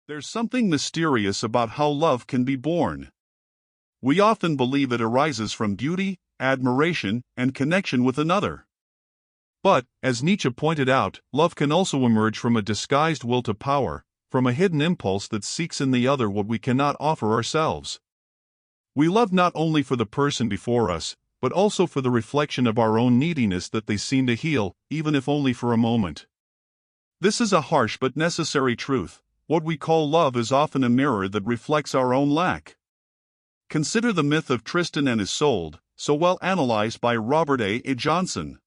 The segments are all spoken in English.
There's something mysterious about how love can be born. We often believe it arises from beauty, admiration, and connection with another. But, as Nietzsche pointed out, love can also emerge from a disguised will to power, from a hidden impulse that seeks in the other what we cannot offer ourselves. We love not only for the person before us, but also for the reflection of our own neediness that they seem to heal, even if only for a moment. This is a harsh but necessary truth. What we call love is often a mirror that reflects our own lack. Consider the myth of Tristan and Isolde, so well analyzed by Robert A. Johnson.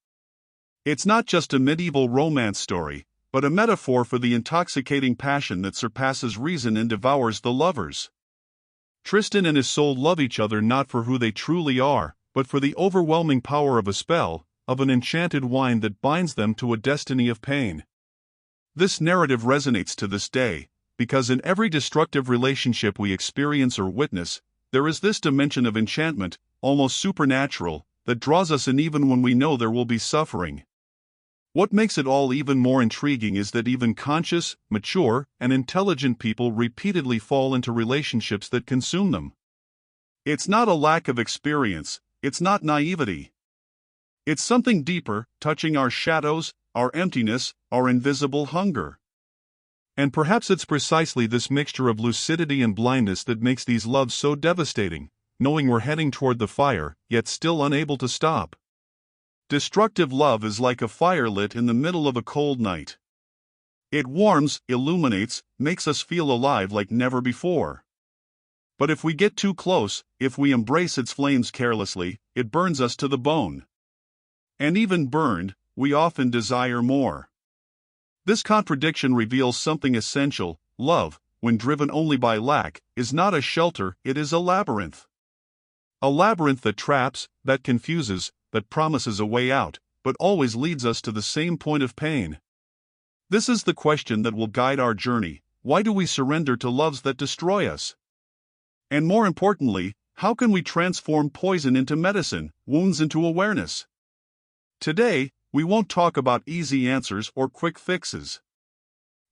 It's not just a medieval romance story, but a metaphor for the intoxicating passion that surpasses reason and devours the lovers. Tristan and Isolde love each other not for who they truly are, but for the overwhelming power of a spell, of an enchanted wine that binds them to a destiny of pain. This narrative resonates to this day, because in every destructive relationship we experience or witness, there is this dimension of enchantment, almost supernatural, that draws us in even when we know there will be suffering. What makes it all even more intriguing is that even conscious, mature, and intelligent people repeatedly fall into relationships that consume them. It's not a lack of experience, it's not naivety. It's something deeper, touching our shadows, our emptiness, our invisible hunger. And perhaps it's precisely this mixture of lucidity and blindness that makes these loves so devastating, knowing we're heading toward the fire, yet still unable to stop. Destructive love is like a fire lit in the middle of a cold night. It warms, illuminates, makes us feel alive like never before. But if we get too close, if we embrace its flames carelessly, it burns us to the bone. And even burned, we often desire more. This contradiction reveals something essential. Love, when driven only by lack, is not a shelter, it is a labyrinth. A labyrinth that traps, that confuses, that promises a way out, but always leads us to the same point of pain. This is the question that will guide our journey. Why do we surrender to loves that destroy us? And more importantly, how can we transform poison into medicine, wounds into awareness? Today, we won't talk about easy answers or quick fixes.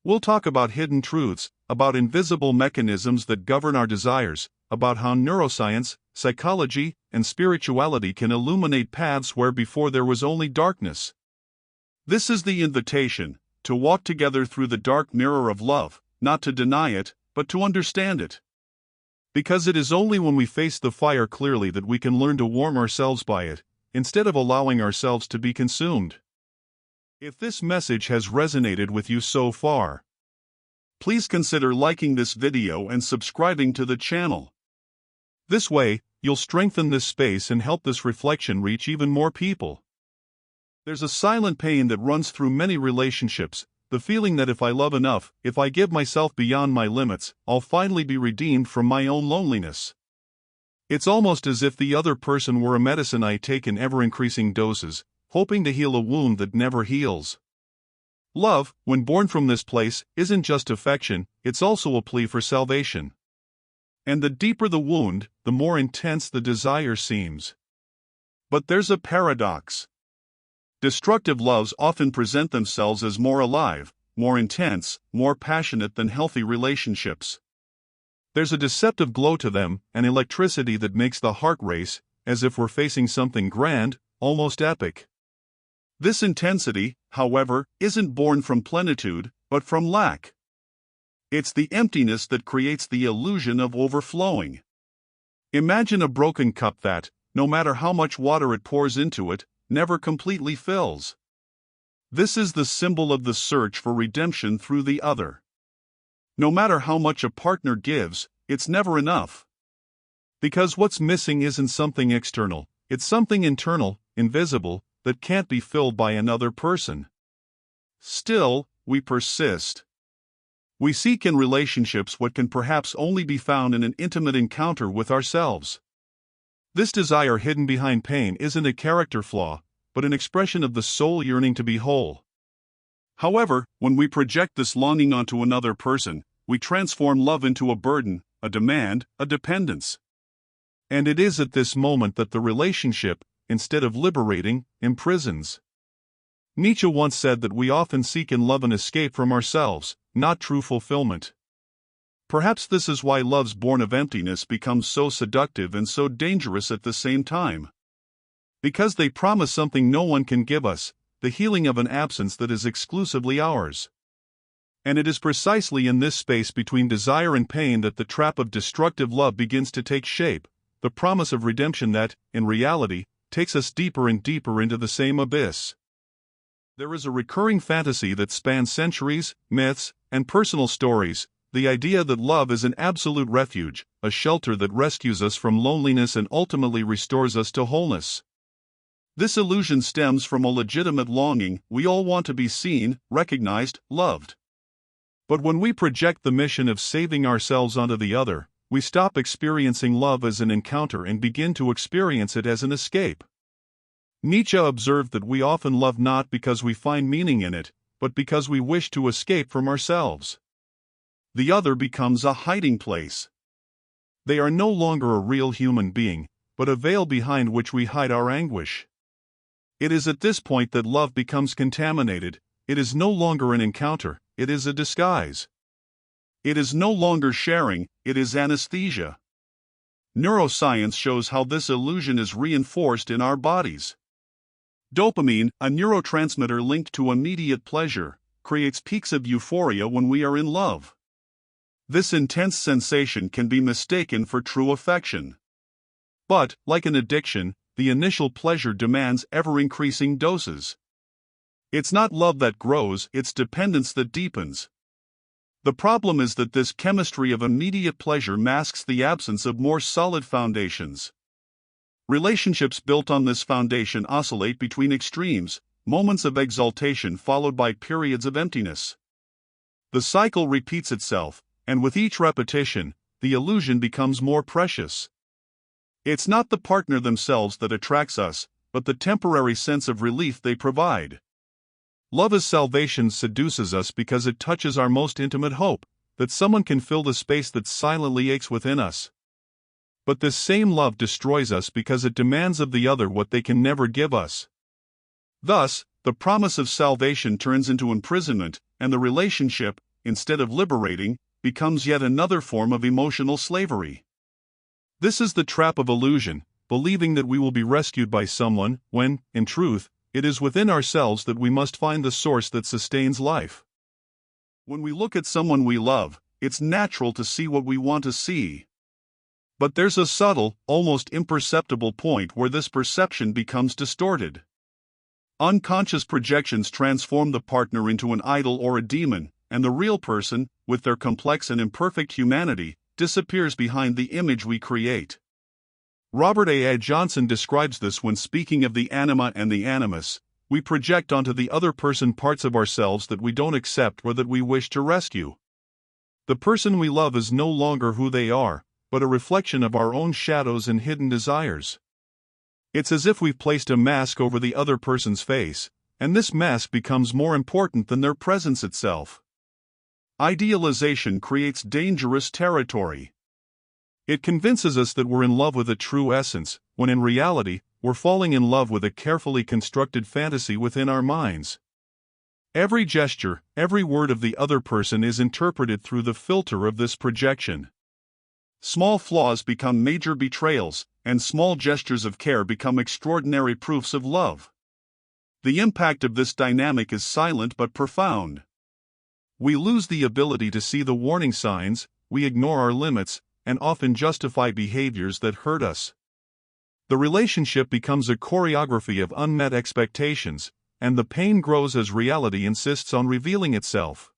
We'll talk about hidden truths, about invisible mechanisms that govern our desires, about how neuroscience, psychology, and spirituality can illuminate paths where before there was only darkness. This is the invitation, to walk together through the dark mirror of love, not to deny it, but to understand it. Because it is only when we face the fire clearly that we can learn to warm ourselves by it, instead of allowing ourselves to be consumed. If this message has resonated with you so far, please consider liking this video and subscribing to the channel. This way, you'll strengthen this space and help this reflection reach even more people. There's a silent pain that runs through many relationships, the feeling that if I love enough, if I give myself beyond my limits, I'll finally be redeemed from my own loneliness. It's almost as if the other person were a medicine I take in ever-increasing doses, hoping to heal a wound that never heals. Love, when born from this place, isn't just affection, it's also a plea for salvation. And the deeper the wound, the more intense the desire seems. But there's a paradox. Destructive loves often present themselves as more alive, more intense, more passionate than healthy relationships. There's a deceptive glow to them, an electricity that makes the heart race, as if we're facing something grand, almost epic. This intensity, however, isn't born from plenitude, but from lack. It's the emptiness that creates the illusion of overflowing. Imagine a broken cup that, no matter how much water it pours into it, never completely fills. This is the symbol of the search for redemption through the other. No matter how much a partner gives, it's never enough. Because what's missing isn't something external, it's something internal, invisible, that can't be filled by another person. Still, we persist. We seek in relationships what can perhaps only be found in an intimate encounter with ourselves. This desire hidden behind pain isn't a character flaw, but an expression of the soul yearning to be whole. However, when we project this longing onto another person, we transform love into a burden, a demand, a dependence. And it is at this moment that the relationship, instead of liberating, imprisons. Nietzsche once said that we often seek in love an escape from ourselves, not true fulfillment. Perhaps this is why loves born of emptiness becomes so seductive and so dangerous at the same time. Because they promise something no one can give us, the healing of an absence that is exclusively ours. And it is precisely in this space between desire and pain that the trap of destructive love begins to take shape, the promise of redemption that, in reality, takes us deeper and deeper into the same abyss. There is a recurring fantasy that spans centuries, myths, and personal stories, the idea that love is an absolute refuge, a shelter that rescues us from loneliness and ultimately restores us to wholeness. This illusion stems from a legitimate longing. We all want to be seen, recognized, loved. But when we project the mission of saving ourselves onto the other, we stop experiencing love as an encounter and begin to experience it as an escape. Nietzsche observed that we often love not because we find meaning in it, but because we wish to escape from ourselves. The other becomes a hiding place. They are no longer a real human being, but a veil behind which we hide our anguish. It is at this point that love becomes contaminated. It is no longer an encounter, it is a disguise. It is no longer sharing, it is anesthesia. Neuroscience shows how this illusion is reinforced in our bodies. Dopamine, a neurotransmitter linked to immediate pleasure, creates peaks of euphoria when we are in love. This intense sensation can be mistaken for true affection. But, like an addiction, the initial pleasure demands ever-increasing doses. It's not love that grows, it's dependence that deepens. The problem is that this chemistry of immediate pleasure masks the absence of more solid foundations. Relationships built on this foundation oscillate between extremes, moments of exaltation followed by periods of emptiness. The cycle repeats itself, and with each repetition, the illusion becomes more precious. It's not the partner themselves that attracts us, but the temporary sense of relief they provide. Love as salvation seduces us because it touches our most intimate hope, that someone can fill the space that silently aches within us. But this same love destroys us because it demands of the other what they can never give us. Thus, the promise of salvation turns into imprisonment, and the relationship, instead of liberating, becomes yet another form of emotional slavery. This is the trap of illusion, believing that we will be rescued by someone, when, in truth, it is within ourselves that we must find the source that sustains life. When we look at someone we love, it's natural to see what we want to see. But there's a subtle, almost imperceptible point where this perception becomes distorted. Unconscious projections transform the partner into an idol or a demon, and the real person, with their complex and imperfect humanity, disappears behind the image we create. Robert A. Johnson describes this when speaking of the anima and the animus. We project onto the other person parts of ourselves that we don't accept or that we wish to rescue. The person we love is no longer who they are, but a reflection of our own shadows and hidden desires. It's as if we've placed a mask over the other person's face, and this mask becomes more important than their presence itself. Idealization creates dangerous territory. It convinces us that we're in love with a true essence, when in reality, we're falling in love with a carefully constructed fantasy within our minds. Every gesture, every word of the other person is interpreted through the filter of this projection. Small flaws become major betrayals, and small gestures of care become extraordinary proofs of love. The impact of this dynamic is silent but profound. We lose the ability to see the warning signs, we ignore our limits, and often justify behaviors that hurt us. The relationship becomes a choreography of unmet expectations, and the pain grows as reality insists on revealing itself.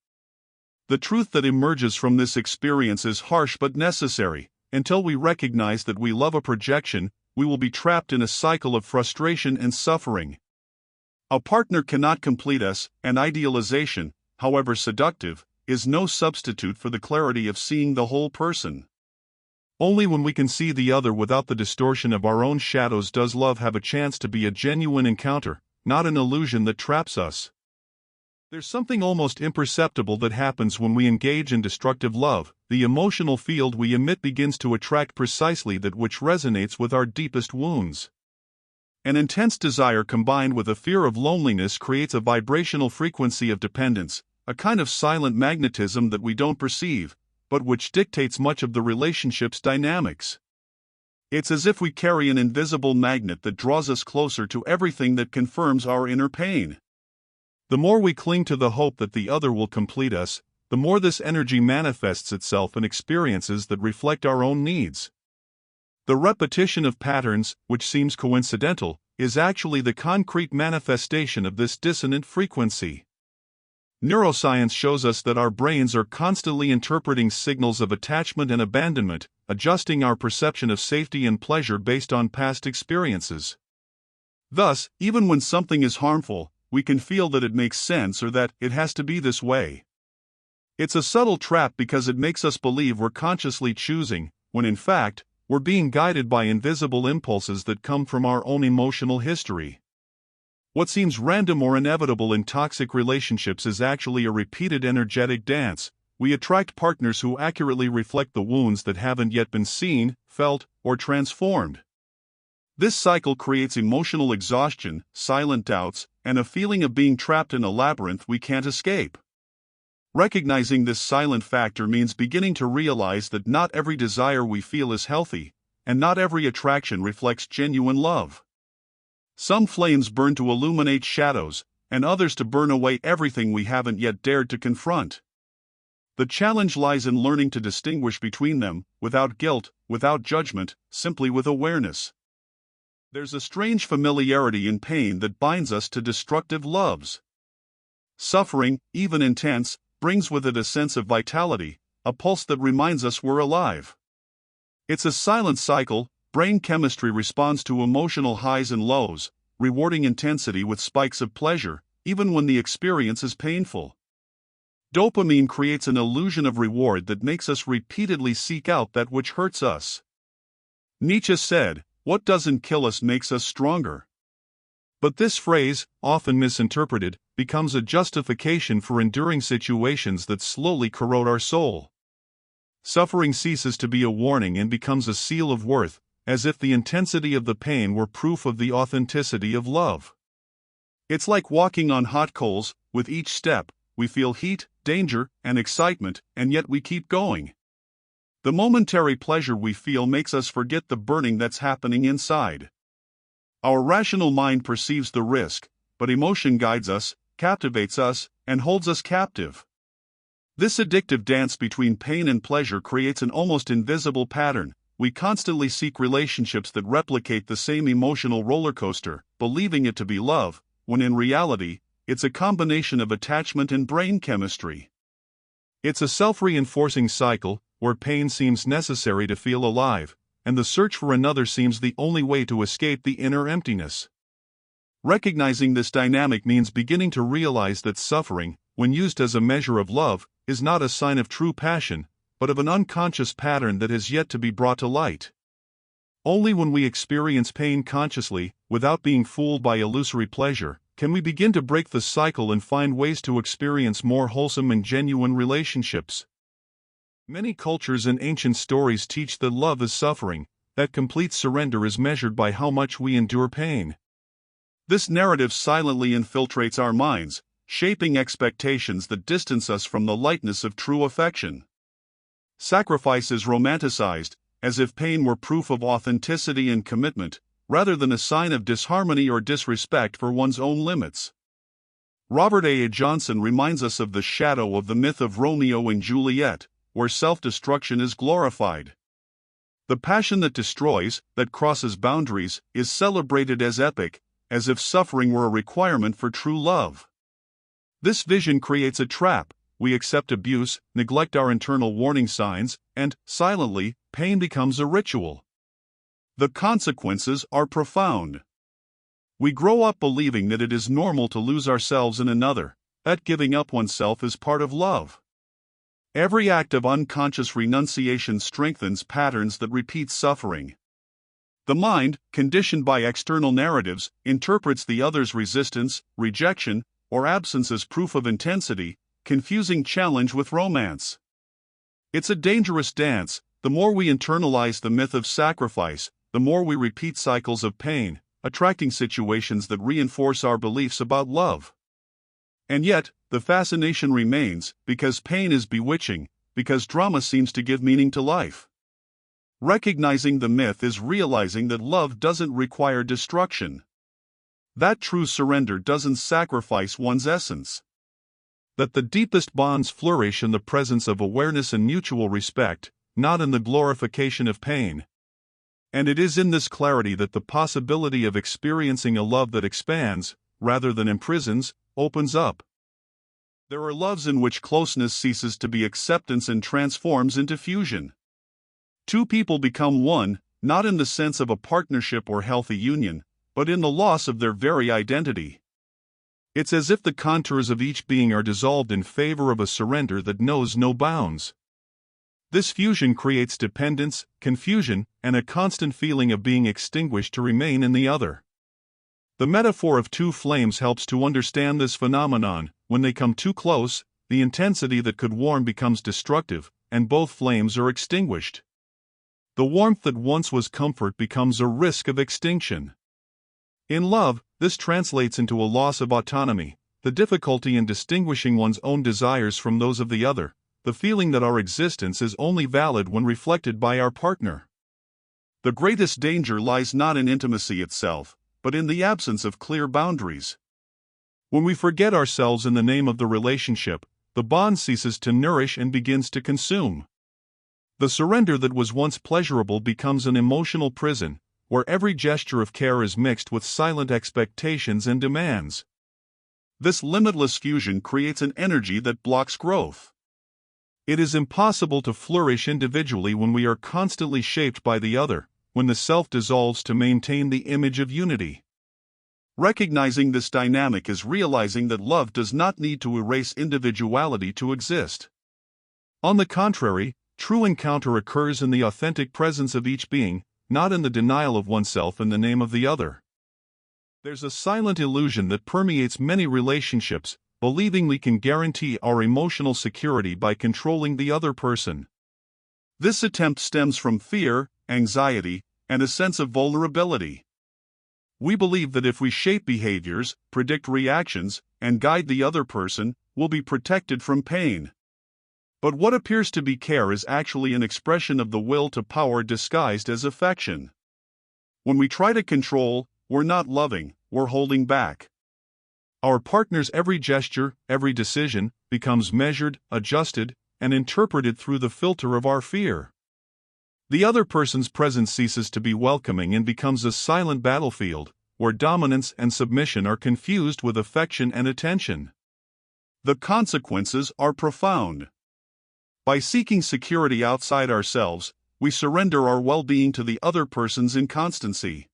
The truth that emerges from this experience is harsh but necessary. Until we recognize that we love a projection, we will be trapped in a cycle of frustration and suffering. A partner cannot complete us, and idealization, however seductive, is no substitute for the clarity of seeing the whole person. Only when we can see the other without the distortion of our own shadows does love have a chance to be a genuine encounter, not an illusion that traps us. There's something almost imperceptible that happens when we engage in destructive love. The emotional field we emit begins to attract precisely that which resonates with our deepest wounds. An intense desire combined with a fear of loneliness creates a vibrational frequency of dependence, a kind of silent magnetism that we don't perceive, but which dictates much of the relationship's dynamics. It's as if we carry an invisible magnet that draws us closer to everything that confirms our inner pain. The more we cling to the hope that the other will complete us, the more this energy manifests itself in experiences that reflect our own needs. The repetition of patterns, which seems coincidental, is actually the concrete manifestation of this dissonant frequency. Neuroscience shows us that our brains are constantly interpreting signals of attachment and abandonment, adjusting our perception of safety and pleasure based on past experiences. Thus, even when something is harmful, we can feel that it makes sense or that it has to be this way. It's a subtle trap because it makes us believe we're consciously choosing, when in fact, we're being guided by invisible impulses that come from our own emotional history. What seems random or inevitable in toxic relationships is actually a repeated energetic dance. We attract partners who accurately reflect the wounds that haven't yet been seen, felt, or transformed. This cycle creates emotional exhaustion, silent doubts, and a feeling of being trapped in a labyrinth we can't escape. Recognizing this silent factor means beginning to realize that not every desire we feel is healthy, and not every attraction reflects genuine love. Some flames burn to illuminate shadows, and others to burn away everything we haven't yet dared to confront. The challenge lies in learning to distinguish between them, without guilt, without judgment, simply with awareness. There's a strange familiarity in pain that binds us to destructive loves. Suffering, even intense, brings with it a sense of vitality, a pulse that reminds us we're alive. It's a silent cycle. Brain chemistry responds to emotional highs and lows, rewarding intensity with spikes of pleasure, even when the experience is painful. Dopamine creates an illusion of reward that makes us repeatedly seek out that which hurts us. Nietzsche said, "What doesn't kill us makes us stronger." But this phrase, often misinterpreted, becomes a justification for enduring situations that slowly corrode our soul. Suffering ceases to be a warning and becomes a seal of worth, as if the intensity of the pain were proof of the authenticity of love. It's like walking on hot coals. With each step, we feel heat, danger, and excitement, and yet we keep going. The momentary pleasure we feel makes us forget the burning that's happening inside. Our rational mind perceives the risk, but emotion guides us, captivates us, and holds us captive. This addictive dance between pain and pleasure creates an almost invisible pattern. We constantly seek relationships that replicate the same emotional roller coaster, believing it to be love, when in reality, it's a combination of attachment and brain chemistry. It's a self-reinforcing cycle, where pain seems necessary to feel alive, and the search for another seems the only way to escape the inner emptiness. Recognizing this dynamic means beginning to realize that suffering, when used as a measure of love, is not a sign of true passion, but of an unconscious pattern that has yet to be brought to light. Only when we experience pain consciously, without being fooled by illusory pleasure, can we begin to break the cycle and find ways to experience more wholesome and genuine relationships. Many cultures and ancient stories teach that love is suffering, that complete surrender is measured by how much we endure pain. This narrative silently infiltrates our minds, shaping expectations that distance us from the lightness of true affection. Sacrifice is romanticized, as if pain were proof of authenticity and commitment, rather than a sign of disharmony or disrespect for one's own limits. Robert A. Johnson reminds us of the shadow of the myth of Romeo and Juliet, where self-destruction is glorified. The passion that destroys, that crosses boundaries, is celebrated as epic, as if suffering were a requirement for true love. This vision creates a trap. We accept abuse, neglect our internal warning signs, and, silently, pain becomes a ritual. The consequences are profound. We grow up believing that it is normal to lose ourselves in another, that giving up oneself is part of love. Every act of unconscious renunciation strengthens patterns that repeat suffering. The mind, conditioned by external narratives, interprets the other's resistance, rejection, or absence as proof of intensity, confusing challenge with romance. It's a dangerous dance. The more we internalize the myth of sacrifice, the more we repeat cycles of pain, attracting situations that reinforce our beliefs about love. And yet, the fascination remains, because pain is bewitching, because drama seems to give meaning to life. Recognizing the myth is realizing that love doesn't require destruction. That true surrender doesn't sacrifice one's essence. That the deepest bonds flourish in the presence of awareness and mutual respect, not in the glorification of pain. And it is in this clarity that the possibility of experiencing a love that expands, rather than imprisons, opens up. There are loves in which closeness ceases to be acceptance and transforms into fusion. Two people become one, not in the sense of a partnership or healthy union, but in the loss of their very identity. It's as if the contours of each being are dissolved in favor of a surrender that knows no bounds. This fusion creates dependence, confusion, and a constant feeling of being extinguished to remain in the other. The metaphor of two flames helps to understand this phenomenon. When they come too close, the intensity that could warm becomes destructive, and both flames are extinguished. The warmth that once was comfort becomes a risk of extinction. In love, this translates into a loss of autonomy, the difficulty in distinguishing one's own desires from those of the other, the feeling that our existence is only valid when reflected by our partner. The greatest danger lies not in intimacy itself, but in the absence of clear boundaries. When we forget ourselves in the name of the relationship, the bond ceases to nourish and begins to consume. The surrender that was once pleasurable becomes an emotional prison, where every gesture of care is mixed with silent expectations and demands. This limitless fusion creates an energy that blocks growth. It is impossible to flourish individually when we are constantly shaped by the other, when the self dissolves to maintain the image of unity. Recognizing this dynamic is realizing that love does not need to erase individuality to exist. On the contrary, true encounter occurs in the authentic presence of each being, not in the denial of oneself in the name of the other. There's a silent illusion that permeates many relationships, believing we can guarantee our emotional security by controlling the other person. This attempt stems from fear, anxiety, and a sense of vulnerability. We believe that if we shape behaviors, predict reactions, and guide the other person, we'll be protected from pain. But what appears to be care is actually an expression of the will to power disguised as affection. When we try to control, we're not loving, we're holding back. Our partner's every gesture, every decision, becomes measured, adjusted, and interpreted through the filter of our fear. The other person's presence ceases to be welcoming and becomes a silent battlefield, where dominance and submission are confused with affection and attention. The consequences are profound. By seeking security outside ourselves, we surrender our well-being to the other person's inconstancy.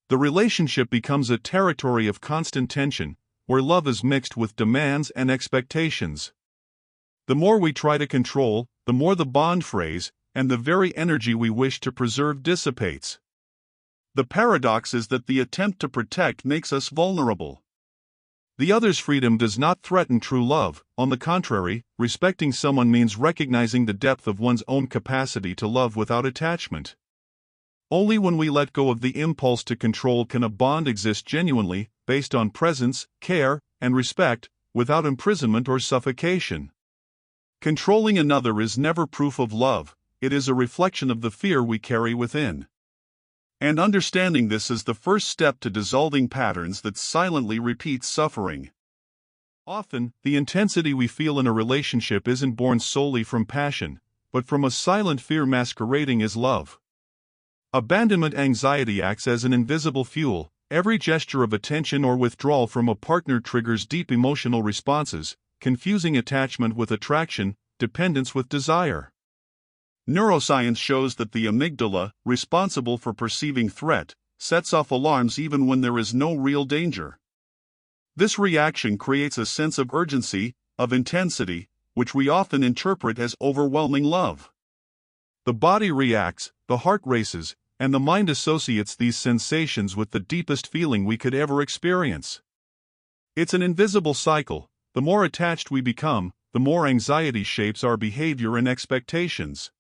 The relationship becomes a territory of constant tension, where love is mixed with demands and expectations. The more we try to control, the more the bond frays, and the very energy we wish to preserve dissipates. The paradox is that the attempt to protect makes us vulnerable. The other's freedom does not threaten true love. On the contrary, respecting someone means recognizing the depth of one's own capacity to love without attachment. Only when we let go of the impulse to control can a bond exist genuinely, based on presence, care, and respect, without imprisonment or suffocation. Controlling another is never proof of love, it is a reflection of the fear we carry within. And understanding this is the first step to dissolving patterns that silently repeat suffering. Often, the intensity we feel in a relationship isn't born solely from passion, but from a silent fear masquerading as love. Abandonment anxiety acts as an invisible fuel. Every gesture of attention or withdrawal from a partner triggers deep emotional responses, confusing attachment with attraction, dependence with desire. Neuroscience shows that the amygdala, responsible for perceiving threat, sets off alarms even when there is no real danger. This reaction creates a sense of urgency, of intensity, which we often interpret as overwhelming love. The body reacts, the heart races, and the mind associates these sensations with the deepest feeling we could ever experience. It's an invisible cycle. The more attached we become, the more anxiety shapes our behavior and expectations.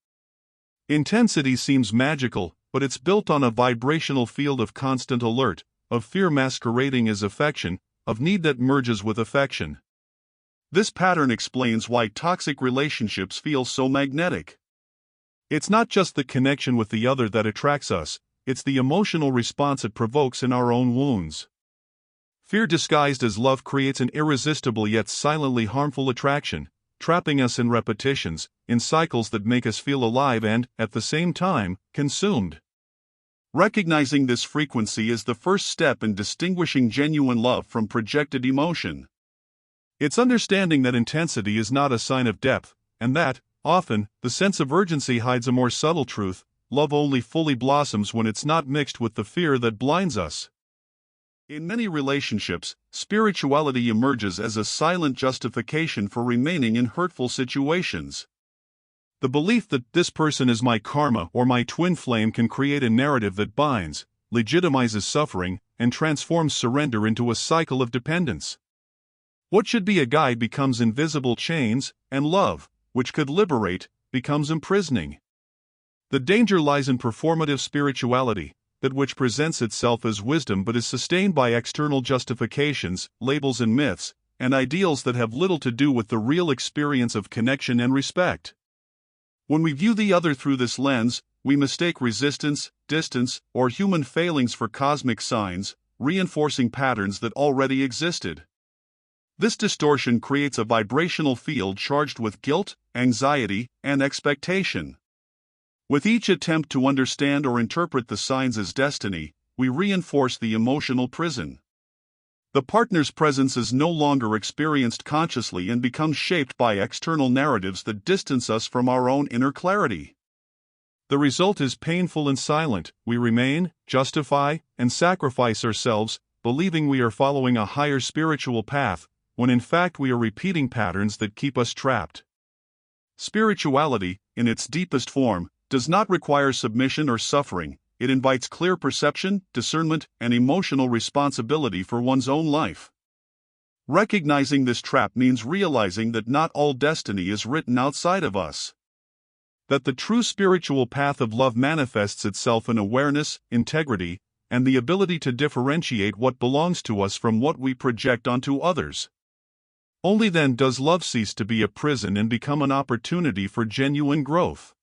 Intensity seems magical, but it's built on a vibrational field of constant alert, of fear masquerading as affection, of need that merges with affection. This pattern explains why toxic relationships feel so magnetic. It's not just the connection with the other that attracts us, it's the emotional response it provokes in our own wounds. Fear disguised as love creates an irresistible yet silently harmful attraction, trapping us in repetitions, in cycles that make us feel alive and, at the same time, consumed. Recognizing this frequency is the first step in distinguishing genuine love from projected emotion. It's understanding that intensity is not a sign of depth, and that, often, the sense of urgency hides a more subtle truth: love only fully blossoms when it's not mixed with the fear that blinds us. In many relationships, spirituality emerges as a silent justification for remaining in hurtful situations. The belief that this person is my karma or my twin flame can create a narrative that binds, legitimizes suffering, and transforms surrender into a cycle of dependence. What should be a guide becomes invisible chains, and love, which could liberate, becomes imprisoning. The danger lies in performative spirituality, that which presents itself as wisdom but is sustained by external justifications, labels and myths, and ideals that have little to do with the real experience of connection and respect. When we view the other through this lens, we mistake resistance, distance, or human failings for cosmic signs, reinforcing patterns that already existed. This distortion creates a vibrational field charged with guilt, anxiety, and expectation. With each attempt to understand or interpret the signs as destiny, we reinforce the emotional prison. The partner's presence is no longer experienced consciously and becomes shaped by external narratives that distance us from our own inner clarity. The result is painful and silent. We remain, justify, and sacrifice ourselves, believing we are following a higher spiritual path, when in fact we are repeating patterns that keep us trapped. Spirituality, in its deepest form, does not require submission or suffering. It invites clear perception, discernment, and emotional responsibility for one's own life. Recognizing this trap means realizing that not all destiny is written outside of us. That the true spiritual path of love manifests itself in awareness, integrity, and the ability to differentiate what belongs to us from what we project onto others. Only then does love cease to be a prison and become an opportunity for genuine growth.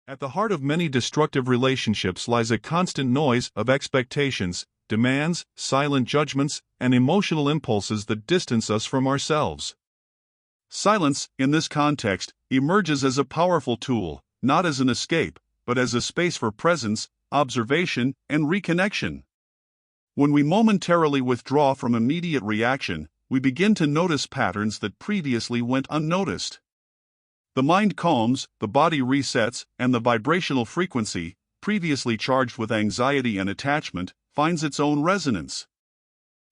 At the heart of many destructive relationships lies a constant noise of expectations, demands, silent judgments, and emotional impulses that distance us from ourselves. Silence, in this context, emerges as a powerful tool, not as an escape, but as a space for presence, observation, and reconnection. When we momentarily withdraw from immediate reaction, we begin to notice patterns that previously went unnoticed. The mind calms, the body resets, and the vibrational frequency, previously charged with anxiety and attachment, finds its own resonance.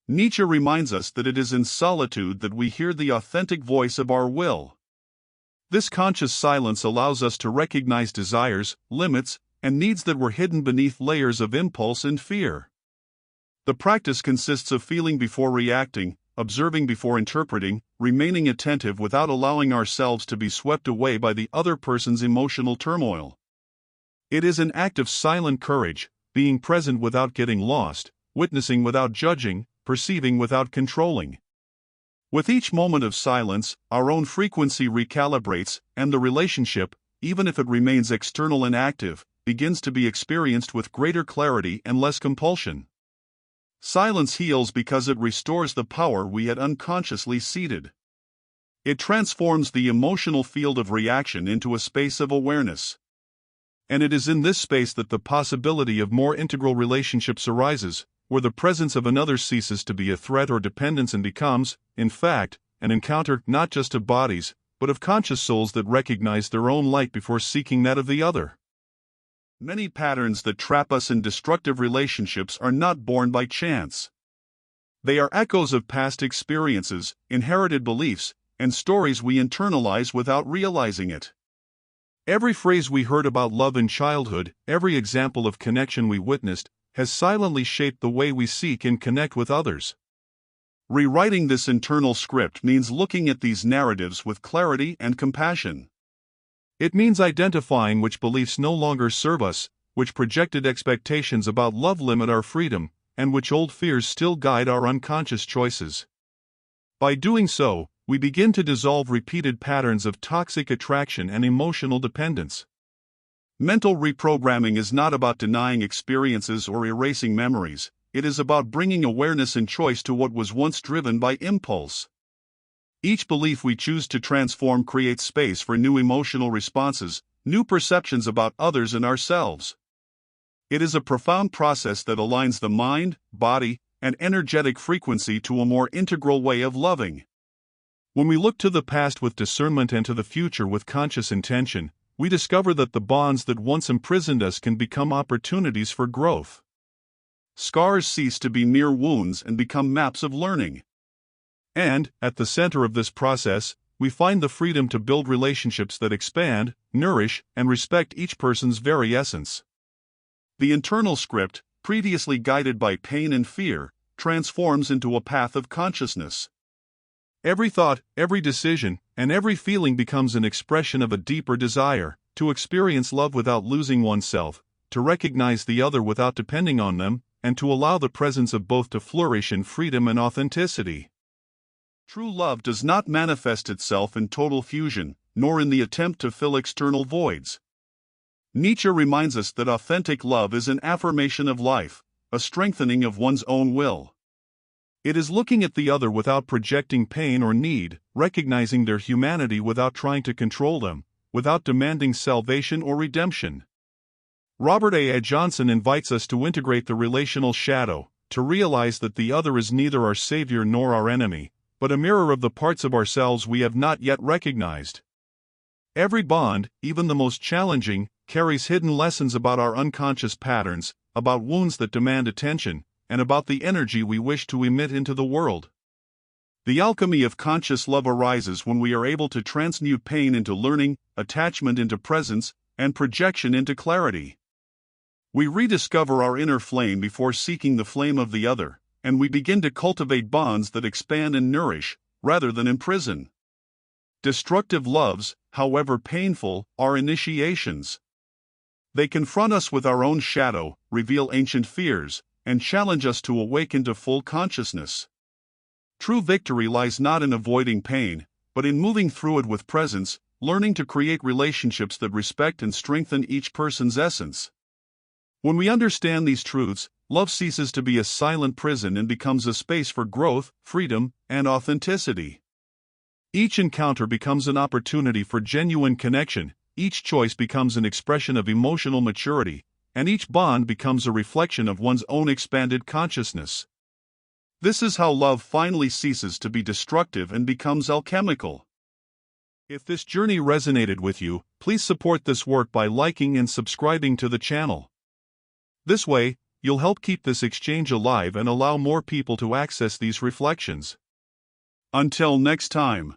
Nietzsche reminds us that it is in solitude that we hear the authentic voice of our will. This conscious silence allows us to recognize desires, limits, and needs that were hidden beneath layers of impulse and fear. The practice consists of feeling before reacting, observing before interpreting, remaining attentive without allowing ourselves to be swept away by the other person's emotional turmoil. It is an act of silent courage, being present without getting lost, witnessing without judging, perceiving without controlling. With each moment of silence, our own frequency recalibrates, and the relationship, even if it remains external and active, begins to be experienced with greater clarity and less compulsion. Silence heals because it restores the power we had unconsciously ceded. It transforms the emotional field of reaction into a space of awareness. And it is in this space that the possibility of more integral relationships arises, where the presence of another ceases to be a threat or dependence and becomes, in fact, an encounter not just of bodies, but of conscious souls that recognize their own light before seeking that of the other. Many patterns that trap us in destructive relationships are not born by chance. They are echoes of past experiences, inherited beliefs, and stories we internalize without realizing it. Every phrase we heard about love in childhood, every example of connection we witnessed, has silently shaped the way we seek and connect with others. Rewriting this internal script means looking at these narratives with clarity and compassion. It means identifying which beliefs no longer serve us, which projected expectations about love limit our freedom, and which old fears still guide our unconscious choices. By doing so, we begin to dissolve repeated patterns of toxic attraction and emotional dependence. Mental reprogramming is not about denying experiences or erasing memories, it is about bringing awareness and choice to what was once driven by impulse. Each belief we choose to transform creates space for new emotional responses, new perceptions about others and ourselves. It is a profound process that aligns the mind, body, and energetic frequency to a more integral way of loving. When we look to the past with discernment and to the future with conscious intention, we discover that the bonds that once imprisoned us can become opportunities for growth. Scars cease to be mere wounds and become maps of learning. And, at the center of this process, we find the freedom to build relationships that expand, nourish, and respect each person's very essence. The internal script, previously guided by pain and fear, transforms into a path of consciousness. Every thought, every decision, and every feeling becomes an expression of a deeper desire to experience love without losing oneself, to recognize the other without depending on them, and to allow the presence of both to flourish in freedom and authenticity. True love does not manifest itself in total fusion, nor in the attempt to fill external voids. Nietzsche reminds us that authentic love is an affirmation of life, a strengthening of one's own will. It is looking at the other without projecting pain or need, recognizing their humanity without trying to control them, without demanding salvation or redemption. Robert A. Johnson invites us to integrate the relational shadow, to realize that the other is neither our savior nor our enemy, but a mirror of the parts of ourselves we have not yet recognized. Every bond, even the most challenging, carries hidden lessons about our unconscious patterns, about wounds that demand attention, and about the energy we wish to emit into the world. The alchemy of conscious love arises when we are able to transmute pain into learning, attachment into presence, and projection into clarity. We rediscover our inner flame before seeking the flame of the other, and we begin to cultivate bonds that expand and nourish, rather than imprison. Destructive loves, however painful, are initiations. They confront us with our own shadow, reveal ancient fears, and challenge us to awaken to full consciousness. True victory lies not in avoiding pain, but in moving through it with presence, learning to create relationships that respect and strengthen each person's essence. When we understand these truths, love ceases to be a silent prison and becomes a space for growth, freedom, and authenticity. Each encounter becomes an opportunity for genuine connection, each choice becomes an expression of emotional maturity, and each bond becomes a reflection of one's own expanded consciousness. This is how love finally ceases to be destructive and becomes alchemical. If this journey resonated with you, please support this work by liking and subscribing to the channel. This way, you'll help keep this exchange alive and allow more people to access these reflections. Until next time.